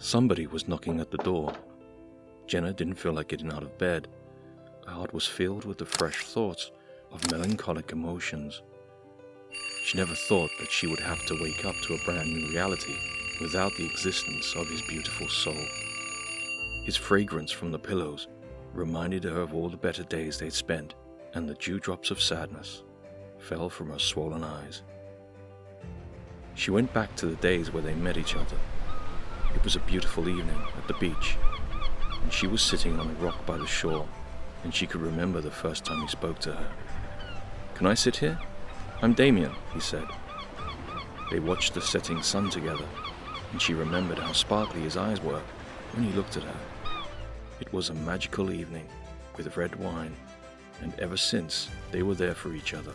Somebody was knocking at the door. Jenne didn't feel like getting out of bed. Her heart was filled with the fresh thoughts of melancholic emotions. She never thought that she would have to wake up to a brand new reality without the existence of his beautiful soul. His fragrance from the pillows reminded her of all the better days they'd spent, and the dewdrops of sadness fell from her swollen eyes. She went back to the days where they met each other. It was a beautiful evening at the beach, and she was sitting on a rock by the shore, and she could remember the first time he spoke to her. "Can I sit here? I'm Damien," he said. They watched the setting sun together, and she remembered how sparkly his eyes were when he looked at her. It was a magical evening with red wine, and ever since they were there for each other,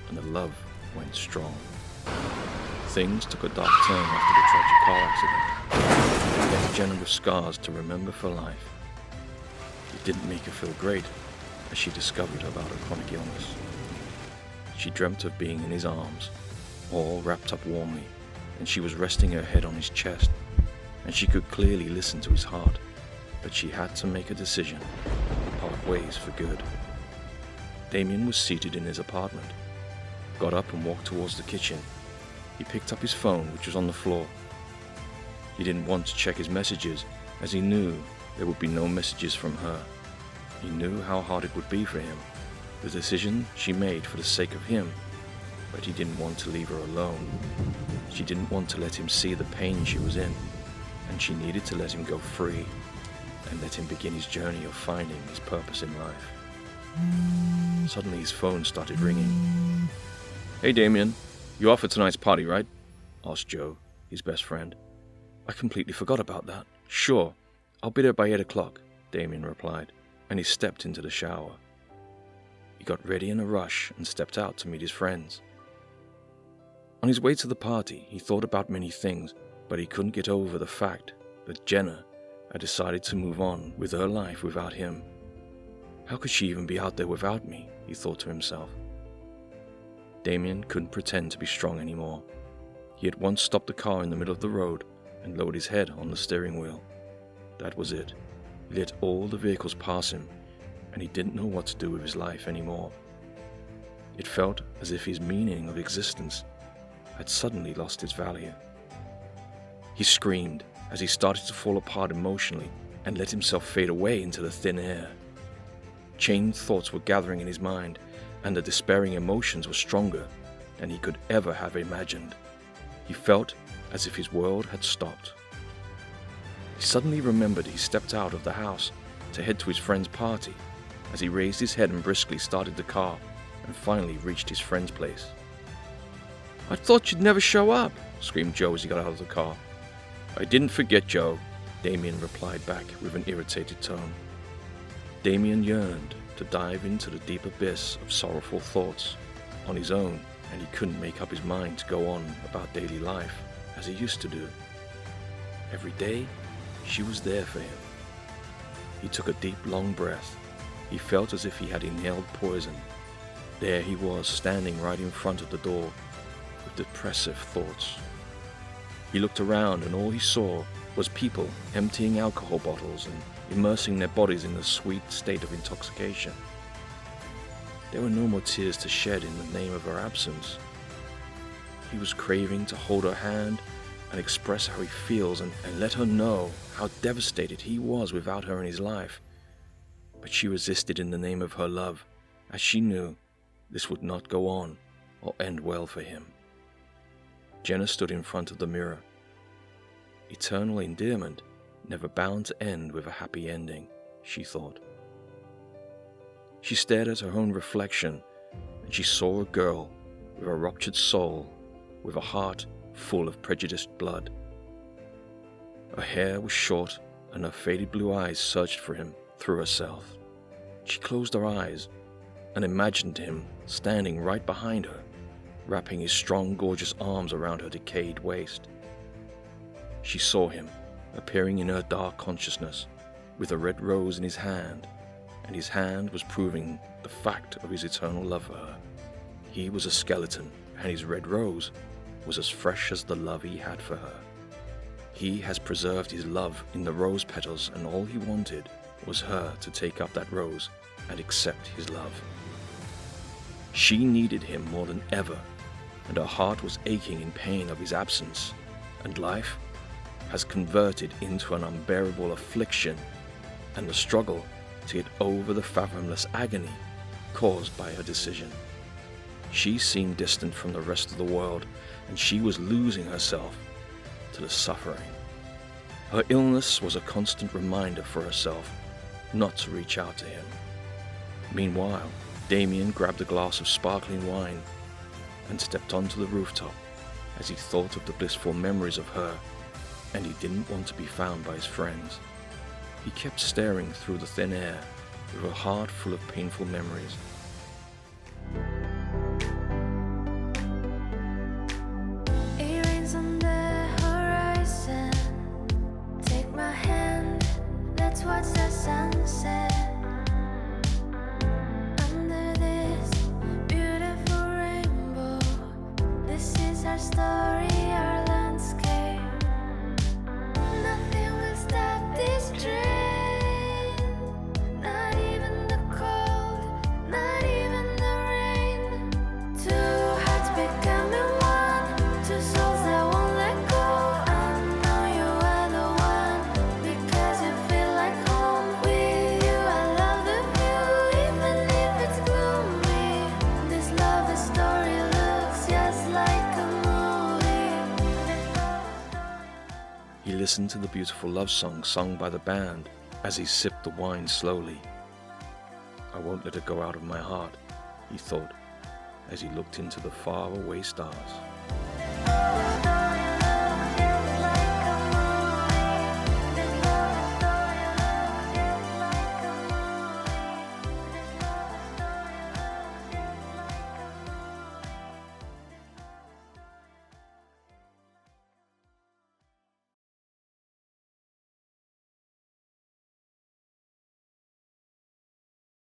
and the love went strong. Things took a dark turn after the tragic car accident. It left Jenne with scars to remember for life. It didn't make her feel great as she discovered about her chronic illness. She dreamt of being in his arms, all wrapped up warmly, and she was resting her head on his chest, and she could clearly listen to his heart, but she had to make a decision and part ways for good. Damien was seated in his apartment, got up and walked towards the kitchen. He picked up his phone, which was on the floor. He didn't want to check his messages, as he knew there would be no messages from her. He knew how hard it would be for him, the decision she made for the sake of him, but he didn't want to leave her alone. She didn't want to let him see the pain she was in, and she needed to let him go free and let him begin his journey of finding his purpose in life. Suddenly his phone started ringing. "Hey Damien, you off for tonight's party, right?" asked Joe, his best friend. "I completely forgot about that." "Sure, I'll be there by 8 o'clock, Damien replied, and he stepped into the shower. He got ready in a rush and stepped out to meet his friends. On his way to the party, he thought about many things, but he couldn't get over the fact that Jenne had decided to move on with her life without him. How could she even be out there without me, he thought to himself. Damien couldn't pretend to be strong anymore. He at once stopped the car in the middle of the road and lowered his head on the steering wheel. That was it. He let all the vehicles pass him, and he didn't know what to do with his life anymore. It felt as if his meaning of existence had suddenly lost its value. He screamed as he started to fall apart emotionally and let himself fade away into the thin air. Chained thoughts were gathering in his mind, and the despairing emotions were stronger than he could ever have imagined. He felt as if his world had stopped. He suddenly remembered he stepped out of the house to head to his friend's party as he raised his head and briskly started the car and finally reached his friend's place. "I thought you'd never show up," screamed Joe as he got out of the car. "I didn't forget, Joe," Damien replied back with an irritated tone. Damien yearned to dive into the deep abyss of sorrowful thoughts on his own, and he couldn't make up his mind to go on about daily life as he used to do. Every day, she was there for him. He took a deep, long breath. He felt as if he had inhaled poison. There he was, standing right in front of the door, with depressive thoughts. He looked around, and all he saw was people emptying alcohol bottles and immersing their bodies in a sweet state of intoxication. There were no more tears to shed in the name of her absence. He was craving to hold her hand and express how he feels and let her know how devastated he was without her in his life. But she resisted in the name of her love, as she knew this would not go on or end well for him. Jenne stood in front of the mirror. Eternal endearment, never bound to end with a happy ending, she thought. She stared at her own reflection, and she saw a girl with a ruptured soul, with a heart full of prejudiced blood. Her hair was short, and her faded blue eyes searched for him through herself. She closed her eyes and imagined him standing right behind her, wrapping his strong, gorgeous arms around her decayed waist. She saw him appearing in her dark consciousness with a red rose in his hand, and his hand was proving the fact of his eternal love for her. He was a skeleton, and his red rose was as fresh as the love he had for her. He has preserved his love in the rose petals, and all he wanted was her to take up that rose and accept his love. She needed him more than ever, and her heart was aching in pain of his absence, and life has converted into an unbearable affliction and the struggle to get over the fathomless agony caused by her decision. She seemed distant from the rest of the world, and she was losing herself to the suffering. Her illness was a constant reminder for herself not to reach out to him. Meanwhile, Damien grabbed a glass of sparkling wine and stepped onto the rooftop as he thought of the blissful memories of her, and he didn't want to be found by his friends. He kept staring through the thin air with a heart full of painful memories. It rains on the horizon. Take my hand, let's watch the sunset. Under this beautiful rainbow, this is our story, our landscape. Nothing will stop this train, not even the cold, not even the rain. Two hearts becoming one, two souls that won't let go. I know you are the one, because you feel like home. With you I love the view, even if it's gloomy. This love story looks just like a movie. He listened to the beautiful love song sung by the band as he sipped the wine slowly. I won't let it go out of my heart, he thought, as he looked into the far-away stars.